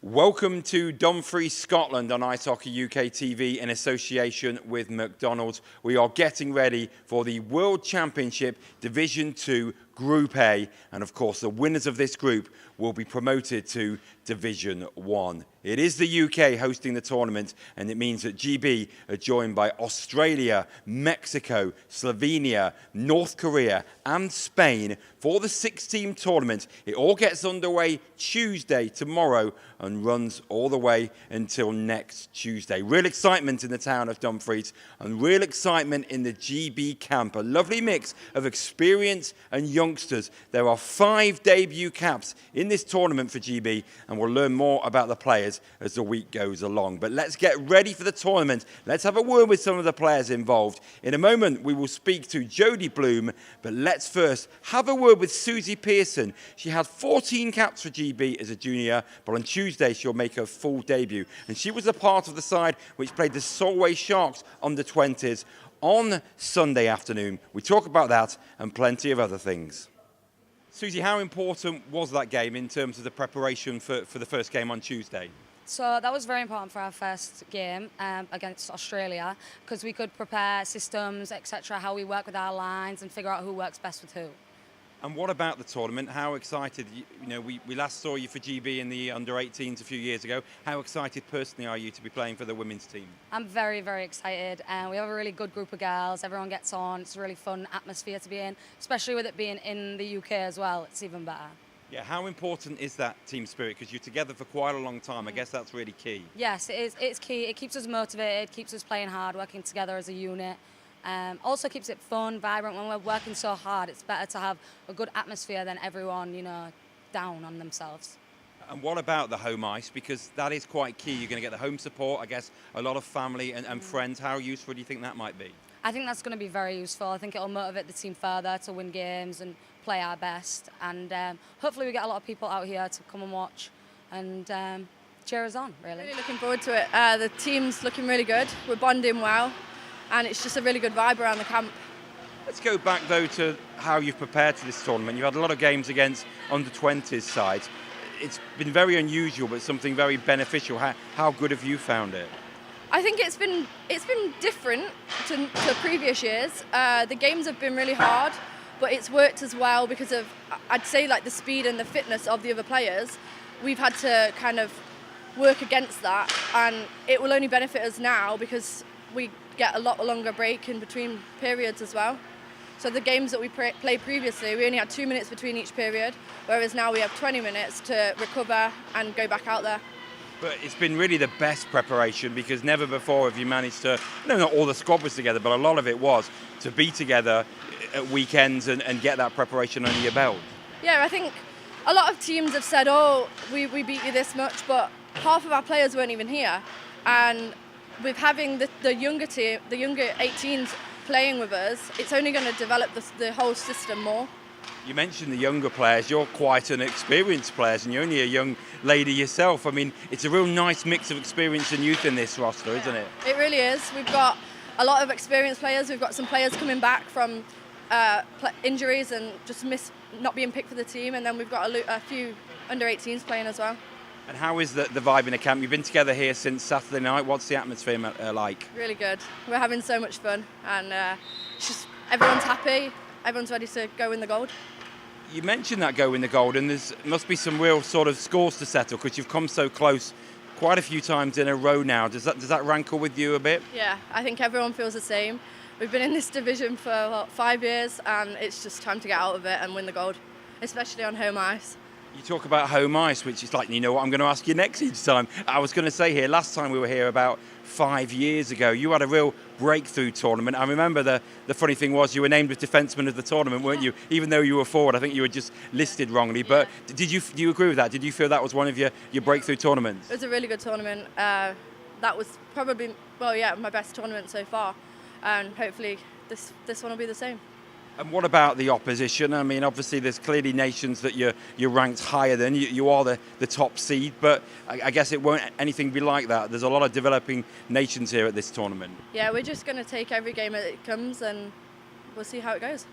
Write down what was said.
Welcome to Dumfries, Scotland on Ice Hockey UK TV in association with McDonald. We are getting ready for the World Championship Division 2 Group A, and of course the winners of this group will be promoted to Division 1. It is the UK hosting the tournament, and it means that GB are joined by Australia, Mexico, Slovenia, North Korea and Spain for the 6-team tournament. It all gets underway Tuesday, tomorrow, and runs all the way until next Tuesday. Real excitement in the town of Dumfries and real excitement in the GB camp. A lovely mix of experience and youngsters. There are 5 debut caps in this tournament for GB, and we'll learn more about the players as the week goes along. But let's get ready for the tournament. Let's have a word with some of the players involved. In a moment, we will speak to Jodie Bloom, but let's first have a word with Suzi Pearson. She had 14 caps for GB as a junior, but on Tuesday she'll make her full debut. And she was a part of the side which played the Solway Sharks under-20s on Sunday afternoon. We talk about that and plenty of other things. Suzi, how important was that game in terms of the preparation for the first game on Tuesday? So that was very important for our first game against Australia, because we could prepare systems, etc., how we work with our lines and figure out who works best with who. And what about the tournament? How excited, we last saw you for GB in the under-18s a few years ago. How excited personally are you to be playing for the women's team? I'm very, very excited. We have a really good group of girls. Everyone gets on. It's a really fun atmosphere to be in, especially with it being in the UK as well. It's even better. Yeah, how important is that team spirit? Because you're together for quite a long time. I guess that's really key. Yes, it is. It's key. It keeps us motivated, keeps us playing hard, working together as a unit. Also keeps it fun, vibrant. When we're working so hard, it's better to have a good atmosphere than everyone, down on themselves. And what about the home ice? Because that is quite key. You're going to get the home support, I guess, a lot of family and friends. How useful do you think that might be? I think that's going to be very useful. I think it'll motivate the team further to win games and play our best. And hopefully we get a lot of people out here to come and watch and cheer us on, really. Really looking forward to it. The team's looking really good. We're bonding well. And it's just a really good vibe around the camp. Let's go back, though, to how you've prepared for this tournament. You've had a lot of games against under-20s sides. It's been very unusual, but something very beneficial. How good have you found it? I think it's been different to previous years. The games have been really hard, but it's worked as well because of, I'd say, like the speed and the fitness of the other players. We've had to kind of work against that, and it will only benefit us now because we get a lot longer break in between periods as well. So the games that we played previously, we only had 2 minutes between each period, whereas now we have 20 minutes to recover and go back out there. But it's been really the best preparation, because never before have you managed to, not all the squad was together, but a lot of it was to be together at weekends and get that preparation under your belt. Yeah, I think a lot of teams have said, oh, we beat you this much, but half of our players weren't even here. And with having the younger team, the younger 18s playing with us, it's only going to develop the whole system more. You mentioned the younger players. You're quite an experienced player, and you're only a young lady yourself. I mean, it's a real nice mix of experience and youth in this roster, isn't it? It really is. We've got a lot of experienced players. We've got some players coming back from injuries and just not being picked for the team, and then we've got a few under-18s playing as well. And how is the vibe in the camp? You've been together here since Saturday night. What's the atmosphere like? Really good. We're having so much fun, and it's just everyone's happy. Everyone's ready to go win the gold. You mentioned that go win the gold, and there must be some real sort of scores to settle, because you've come so close quite a few times in a row now. Does that rankle with you a bit? Yeah, I think everyone feels the same. We've been in this division for 5 years, and it's just time to get out of it and win the gold, especially on home ice. You talk about home ice, which is like, what I'm going to ask you next each time. I was going to say here, last time we were here about 5 years ago, you had a real breakthrough tournament. I remember the funny thing was you were named as defenseman of the tournament, weren't you? Even though you were forward, I think you were just listed wrongly. But do you agree with that? Did you feel that was one of your breakthrough tournaments? It was a really good tournament. That was probably, my best tournament so far. And hopefully this one will be the same. And what about the opposition? I mean, obviously there's clearly nations that you're ranked higher than. You are the top seed, but I guess it won't anything be like that. There's a lot of developing nations here at this tournament. Yeah, we're just going to take every game as it comes, and we'll see how it goes.